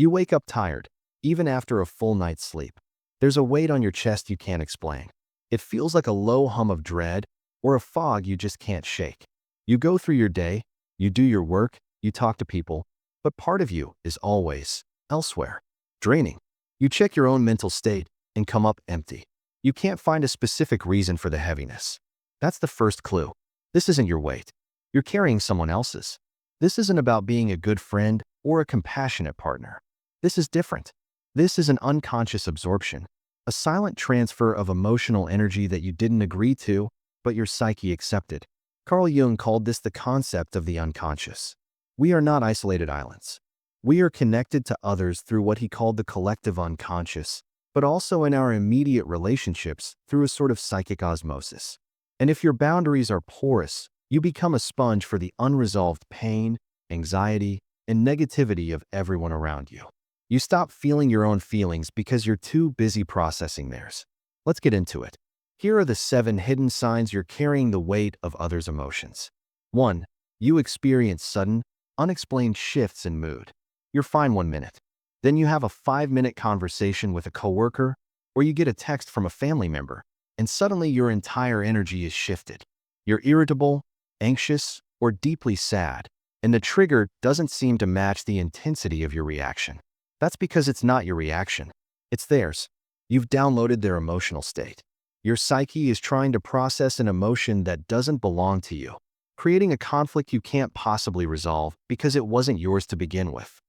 You wake up tired, even after a full night's sleep. There's a weight on your chest you can't explain. It feels like a low hum of dread or a fog you just can't shake. You go through your day, you do your work, you talk to people, but part of you is always elsewhere. Draining. You check your own mental state and come up empty. You can't find a specific reason for the heaviness. That's the first clue. This isn't your weight. You're carrying someone else's. This isn't about being a good friend or a compassionate partner. This is different. This is an unconscious absorption, a silent transfer of emotional energy that you didn't agree to, but your psyche accepted. Carl Jung called this the concept of the unconscious. We are not isolated islands. We are connected to others through what he called the collective unconscious, but also in our immediate relationships through a sort of psychic osmosis. And if your boundaries are porous, you become a sponge for the unresolved pain, anxiety, and negativity of everyone around you. You stop feeling your own feelings because you're too busy processing theirs. Let's get into it. Here are the 7 hidden signs you're carrying the weight of others' emotions. 1. You experience sudden, unexplained shifts in mood. You're fine 1 minute. Then you have a 5-minute conversation with a coworker, or you get a text from a family member, and suddenly your entire energy is shifted. You're irritable, anxious, or deeply sad, and the trigger doesn't seem to match the intensity of your reaction. That's because it's not your reaction. It's theirs. You've downloaded their emotional state. Your psyche is trying to process an emotion that doesn't belong to you, creating a conflict you can't possibly resolve because it wasn't yours to begin with.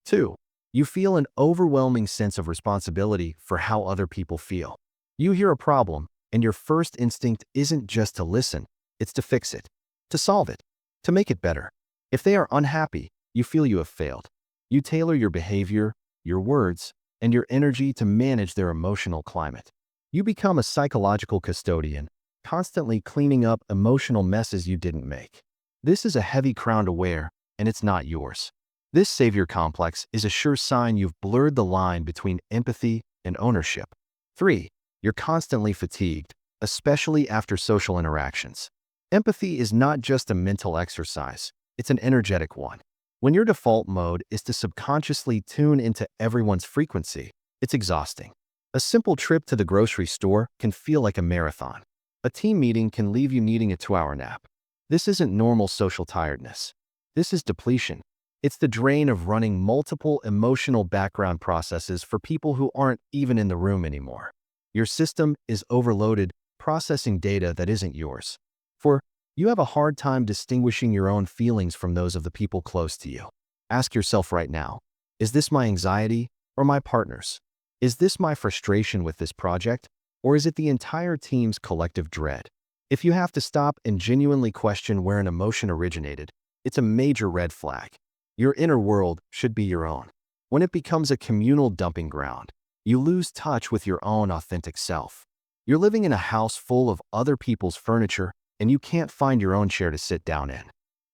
2. You feel an overwhelming sense of responsibility for how other people feel. You hear a problem, and your first instinct isn't just to listen, it's to fix it, to solve it, to make it better. If they are unhappy, you feel you have failed. You tailor your behavior, your words, and your energy to manage their emotional climate. You become a psychological custodian, constantly cleaning up emotional messes you didn't make. This is a heavy crown to wear, and it's not yours. This savior complex is a sure sign you've blurred the line between empathy and ownership. 3. You're constantly fatigued, especially after social interactions. Empathy is not just a mental exercise, it's an energetic one. When your default mode is to subconsciously tune into everyone's frequency, it's exhausting. A simple trip to the grocery store can feel like a marathon. A team meeting can leave you needing a 2-hour nap. This isn't normal social tiredness. This is depletion. It's the drain of running multiple emotional background processes for people who aren't even in the room anymore. Your system is overloaded, processing data that isn't yours. 4. You have a hard time distinguishing your own feelings from those of the people close to you. Ask yourself right now, is this my anxiety or my partner's? Is this my frustration with this project, or is it the entire team's collective dread? If you have to stop and genuinely question where an emotion originated, it's a major red flag. Your inner world should be your own. When it becomes a communal dumping ground, you lose touch with your own authentic self. You're living in a house full of other people's furniture, and you can't find your own chair to sit down in.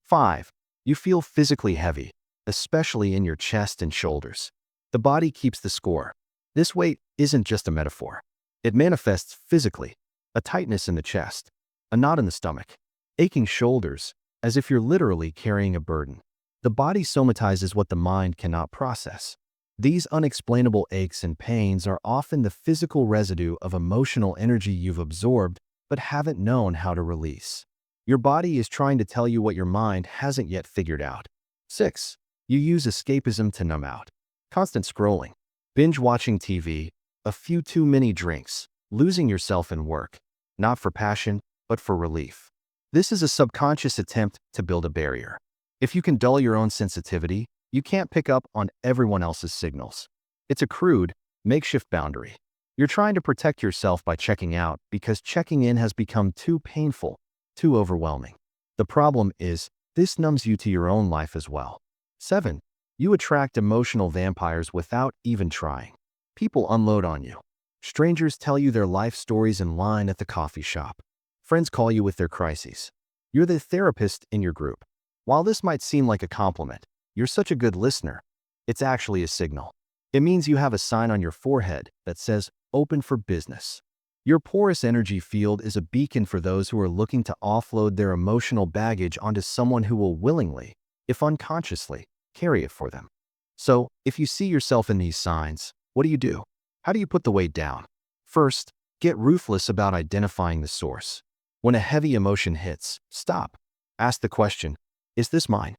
5. You feel physically heavy, especially in your chest and shoulders. The body keeps the score. This weight isn't just a metaphor. It manifests physically: a tightness in the chest, a knot in the stomach, aching shoulders, as if you're literally carrying a burden. The body somatizes what the mind cannot process. These unexplainable aches and pains are often the physical residue of emotional energy you've absorbed but haven't known how to release. Your body is trying to tell you what your mind hasn't yet figured out. 6. You use escapism to numb out. Constant scrolling, binge watching TV, a few too many drinks, losing yourself in work, not for passion, but for relief. This is a subconscious attempt to build a barrier. If you can dull your own sensitivity, you can't pick up on everyone else's signals. It's a crude, makeshift boundary. You're trying to protect yourself by checking out because checking in has become too painful, too overwhelming. The problem is, this numbs you to your own life as well. 7. You attract emotional vampires without even trying. People unload on you. Strangers tell you their life stories in line at the coffee shop. Friends call you with their crises. You're the therapist in your group. While this might seem like a compliment, you're such a good listener, it's actually a signal. It means you have a sign on your forehead that says, "Open for business." Your porous energy field is a beacon for those who are looking to offload their emotional baggage onto someone who will willingly, if unconsciously, carry it for them. So, if you see yourself in these signs, what do? How do you put the weight down? First, get ruthless about identifying the source. When a heavy emotion hits, stop. Ask the question, is this mine?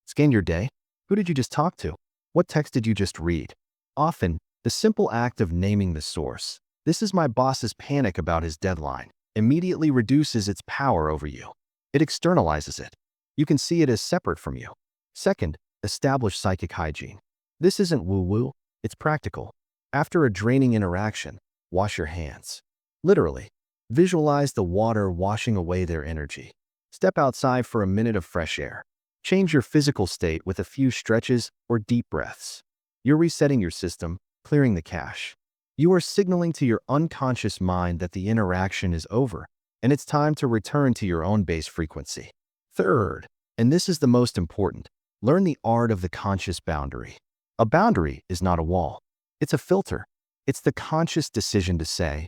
Scan your day. Who did you just talk to? What text did you just read? Often, the simple act of naming the source, "This is my boss's panic about his deadline," immediately reduces its power over you. It externalizes it. You can see it as separate from you. Second, establish psychic hygiene. This isn't woo-woo, it's practical. After a draining interaction, wash your hands. Literally, visualize the water washing away their energy. Step outside for a minute of fresh air. Change your physical state with a few stretches or deep breaths. You're resetting your system, clearing the cache. You are signaling to your unconscious mind that the interaction is over, and it's time to return to your own base frequency. Third, and this is the most important, learn the art of the conscious boundary. A boundary is not a wall. It's a filter. It's the conscious decision to say,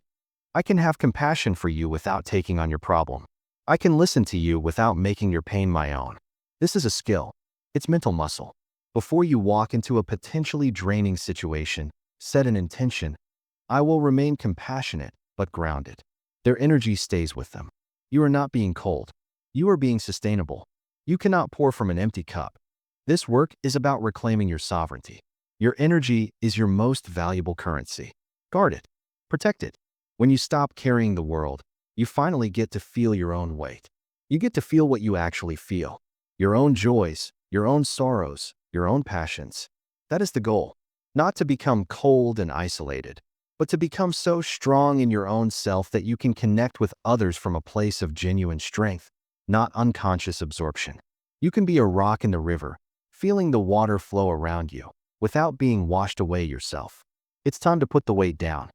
I can have compassion for you without taking on your problem. I can listen to you without making your pain my own. This is a skill. It's mental muscle. Before you walk into a potentially draining situation, set an intention. I will remain compassionate, but grounded. Their energy stays with them. You are not being cold. You are being sustainable. You cannot pour from an empty cup. This work is about reclaiming your sovereignty. Your energy is your most valuable currency. Guard it. Protect it. When you stop carrying the world, you finally get to feel your own weight. You get to feel what you actually feel. Your own joys, your own sorrows, your own passions. That is the goal. Not to become cold and isolated, but to become so strong in your own self that you can connect with others from a place of genuine strength, not unconscious absorption. You can be a rock in the river, feeling the water flow around you, without being washed away yourself. It's time to put the weight down.